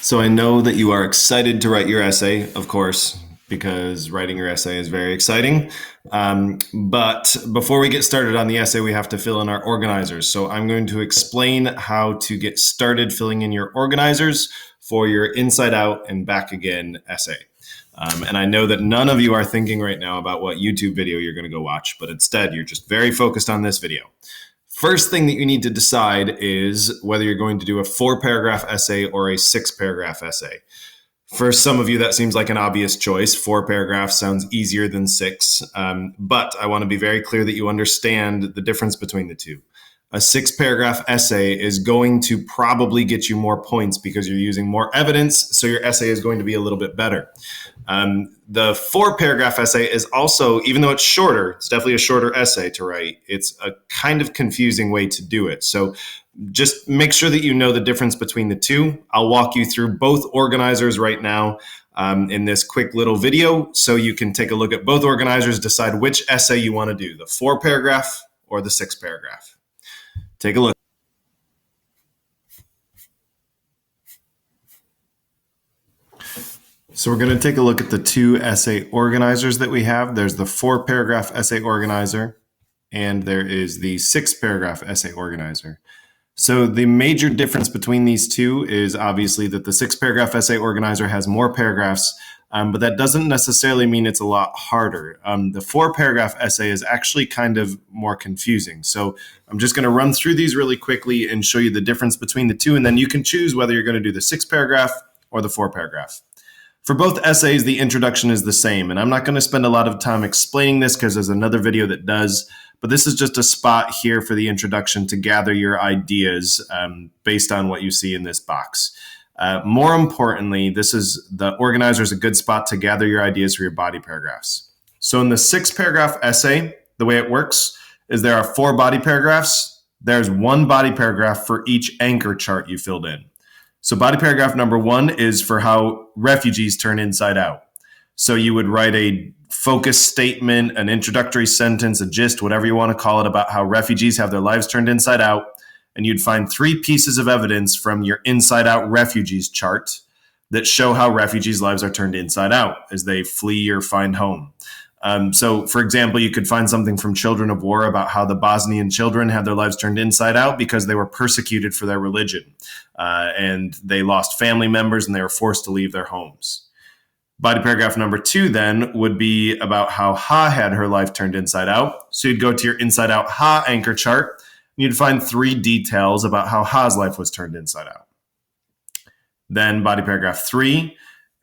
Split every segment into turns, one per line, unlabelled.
So I know that you are excited to write your essay, of course, because writing your essay is very exciting. But before we get started on the essay, we have to fill in our organizers. So I'm going to explain how to get started filling in your organizers for your inside out and back again essay. And I know that none of you are thinking right now about what YouTube video you're going to go watch, but instead you're just very focused on this video. First thing that you need to decide is whether you're going to do a 4-paragraph essay or a 6-paragraph essay. For some of you, that seems like an obvious choice. 4 paragraphs sounds easier than 6. But I want to be very clear that you understand the difference between the two. A 6-paragraph essay is going to probably get you more points because you're using more evidence, so your essay is going to be a little bit better. The 4-paragraph essay is also, even though it's shorter, it's definitely a shorter essay to write. It's a kind of confusing way to do it. So just make sure that you know the difference between the two. I'll walk you through both organizers right now in this quick little video, so you can take a look at both organizers, decide which essay you want to do, the 4-paragraph or the 6-paragraph. Take a look. So we're going to take a look at the 2 essay organizers that we have. There's the 4-paragraph essay organizer, and there is the 6-paragraph essay organizer. So the major difference between these two is obviously that the 6-paragraph essay organizer has more paragraphs, but that doesn't necessarily mean it's a lot harder. The 4-paragraph essay is actually kind of more confusing. So I'm just going to run through these really quickly and show you the difference between the two, and then you can choose whether you're going to do the 6-paragraph or the 4-paragraph. For both essays, the introduction is the same, and I'm not going to spend a lot of time explaining this because there's another video that does, but this is just a spot here for the introduction to gather your ideas based on what you see in this box. More importantly, the organizer is a good spot to gather your ideas for your body paragraphs. So in the 6-paragraph essay, the way it works is there are 4 body paragraphs. There's 1 body paragraph for each anchor chart you filled in. So body paragraph number 1 is for how refugees turn inside out. So you would write a focus statement, an introductory sentence, a gist, whatever you want to call it, about how refugees have their lives turned inside out. And you'd find 3 pieces of evidence from your inside out refugees chart that show how refugees' lives are turned inside out as they flee or find home. So, for example, you could find something from Children of War about how the Bosnian children had their lives turned inside out because they were persecuted for their religion. And they lost family members and they were forced to leave their homes. Body paragraph number 2 then would be about how Ha had her life turned inside out. So you'd go to your inside out Ha anchor chart and you'd find 3 details about how Ha's life was turned inside out. Then body paragraph 3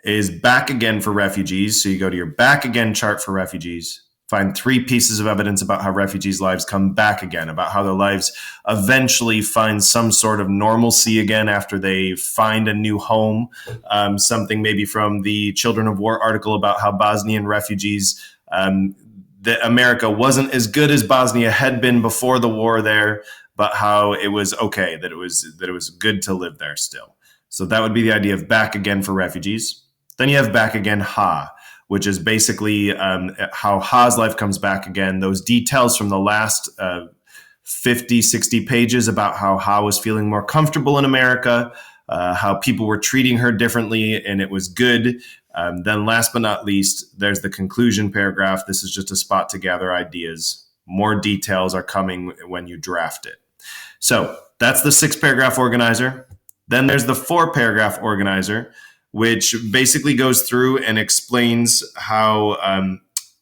is back again for refugees. So you go to your back again chart for refugees, find 3 pieces of evidence about how refugees' lives come back again, about how their lives eventually find some sort of normalcy again after they find a new home. Something maybe from the Children of War article about how Bosnian refugees, that America wasn't as good as Bosnia had been before the war there, but how it was okay, that it was good to live there still. So that would be the idea of back again for refugees. Then you have back again Ha, which is basically how Ha's life comes back again. Those details from the last 50, 60 pages about how Ha was feeling more comfortable in America, how people were treating her differently, and it was good. Then last but not least, there's the conclusion paragraph. This is just a spot to gather ideas. More details are coming when you draft it. So that's the 6-paragraph organizer. Then there's the 4-paragraph organizer, which basically goes through and explains how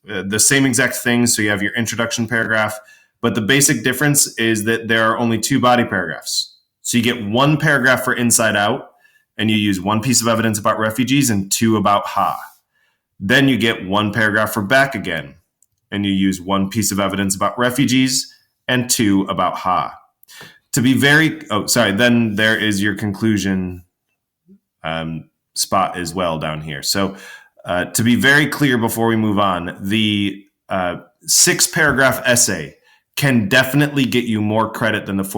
the same exact things. So you have your introduction paragraph, but the basic difference is that there are only 2 body paragraphs. So you get 1 paragraph for inside out, and you use 1 piece of evidence about refugees and 2 about Ha. Then you get 1 paragraph for back again, and you use 1 piece of evidence about refugees and 2 about Ha. Then there is your conclusion spot as well down here. So to be very clear before we move on, the 6-paragraph essay can definitely get you more credit than the 4